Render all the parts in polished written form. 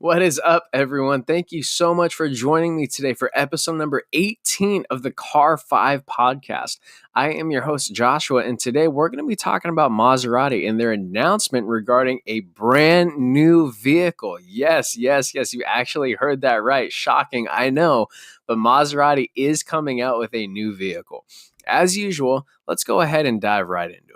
What is up, everyone? Thank you so much for joining me today for episode number 18 of the Car 5 podcast. I am your host, Joshua, and today we're going to be talking about Maserati and their announcement regarding a brand new vehicle. Yes, you actually heard that right. Shocking, I know, but Maserati is coming out with a new vehicle. As usual, let's go ahead and dive right into it.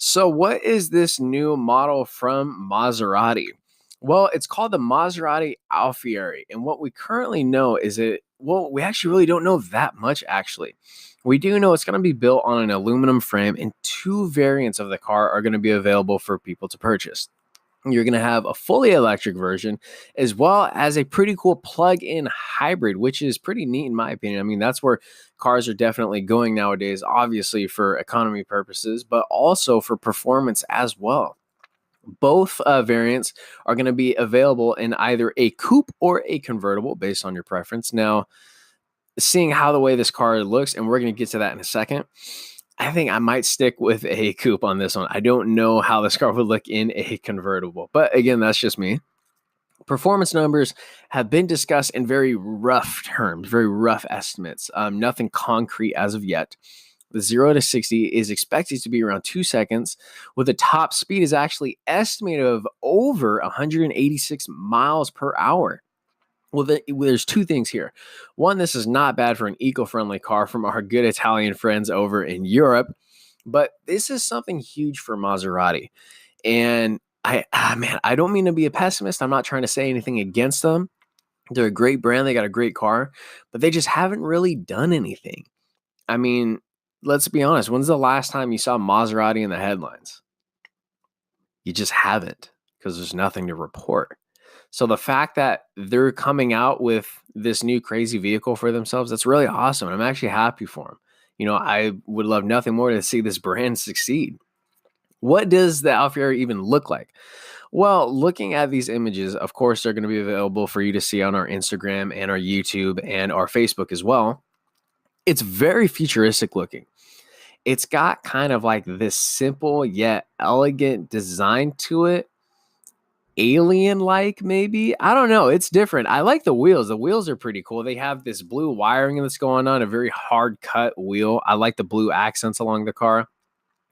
So what is this new model from Maserati? Well, it's called the Maserati Alfieri. And what we currently know is we actually really don't know that much, actually. We do know it's going to be built on an aluminum frame, and two variants of the car are going to be available for people to purchase. You're going to have a fully electric version as well as a pretty cool plug-in hybrid, which is pretty neat in my opinion. I mean, that's where cars are definitely going nowadays, obviously for economy purposes, but also for performance as well. Both variants are going to be available in either a coupe or a convertible based on your preference. Now, seeing how the way this car looks, and we're going to get to that in a second, I think I might stick with a coupe on this one. I don't know how this car would look in a convertible, but again, that's just me. Performance numbers have been discussed in very rough terms, very rough estimates. Nothing concrete as of yet. The 0 to 60 is expected to be around 2 seconds, with the top speed is actually estimated of over 186 miles per hour. Well, there's two things here. One, this is not bad for an eco-friendly car from our good Italian friends over in Europe, but this is something huge for Maserati. And I don't mean to be a pessimist. I'm not trying to say anything against them. They're a great brand. They got a great car, but they just haven't really done anything. I mean, let's be honest. When's the last time you saw Maserati in the headlines? You just haven't, because there's nothing to report. So the fact that they're coming out with this new crazy vehicle for themselves, that's really awesome. And I'm actually happy for them. You know, I would love nothing more to see this brand succeed. What does the Alfieri even look like? Well, looking at these images, of course, they're going to be available for you to see on our Instagram and our YouTube and our Facebook as well. It's very futuristic looking. It's got kind of like this simple yet elegant design to it. Alien-like, maybe. I don't know. It's different. I like the wheels. The wheels are pretty cool. They have this blue wiring that's going on, a very hard cut wheel. I like the blue accents along the car.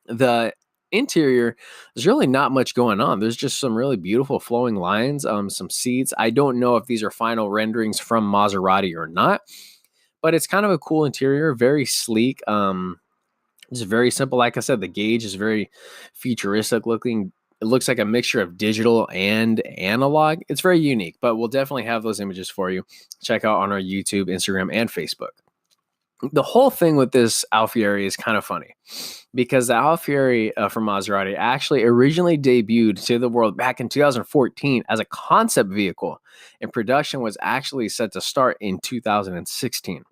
The interior, there's really not much going on. There's just some really beautiful flowing lines, some seats. I don't know if these are final renderings from Maserati or not, but it's kind of a cool interior, very sleek. It's very simple. Like I said, the gauge is very futuristic looking. It looks like a mixture of digital and analog. It's very unique, but we'll definitely have those images for you. Check out on our YouTube, Instagram, and Facebook. The whole thing with this Alfieri is kind of funny because the Alfieri from Maserati actually originally debuted to the world back in 2014 as a concept vehicle, and production was actually set to start in 2016.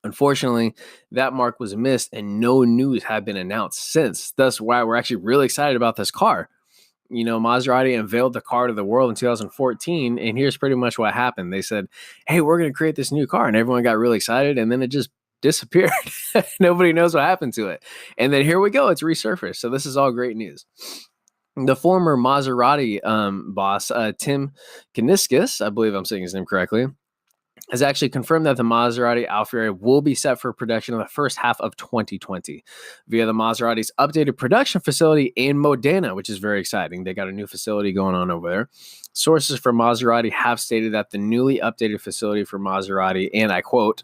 Unfortunately, that mark was missed and no news had been announced since. That's why we're actually really excited about this car. You know, Maserati unveiled the car to the world in 2014, and here's pretty much what happened. They said, hey, we're going to create this new car, and everyone got really excited, and then it just disappeared. Nobody knows what happened to it. And then here we go. It's resurfaced. So this is all great news. The former Maserati boss, Tim Kuniskis, I believe I'm saying his name correctly, has actually confirmed that the Maserati Alfieri will be set for production in the first half of 2020 via the Maserati's updated production facility in Modena, which is very exciting. They got a new facility going on over there. Sources from Maserati have stated that the newly updated facility for Maserati, and I quote,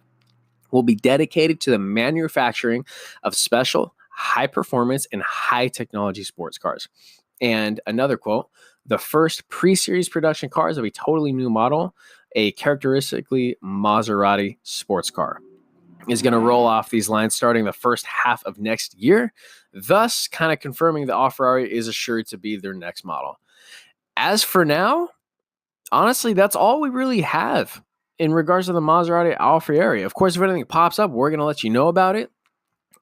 will be dedicated to the manufacturing of special, high-performance, and high-technology sports cars. And another quote, the first pre-series production cars of a totally new model, a characteristically Maserati sports car, is going to roll off these lines starting the first half of next year, thus kind of confirming the Alfieri is assured to be their next model. As for now, honestly, that's all we really have in regards to the Maserati Alfieri. Of course, if anything pops up, we're going to let you know about it.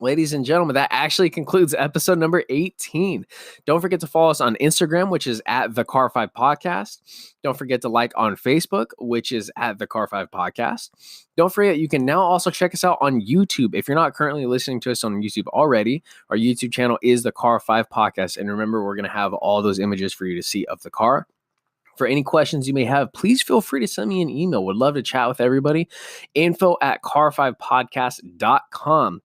Ladies and gentlemen, that actually concludes episode number 18. Don't forget to follow us on Instagram, which is at the Car 5 Podcast. Don't forget to like on Facebook, which is at the Car 5 Podcast. Don't forget, you can now also check us out on YouTube. If you're not currently listening to us on YouTube already, our YouTube channel is the Car 5 Podcast. And remember, we're going to have all those images for you to see of the car. For any questions you may have, please feel free to send me an email. Would love to chat with everybody. info@car5podcast.com.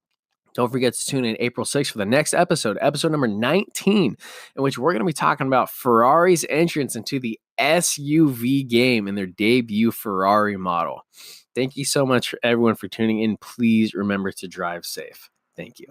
Don't forget to tune in April 6th for the next episode number 19, in which we're going to be talking about Ferrari's entrance into the SUV game in their debut Ferrari model. Thank you so much, everyone, for tuning in. Please remember to drive safe. Thank you.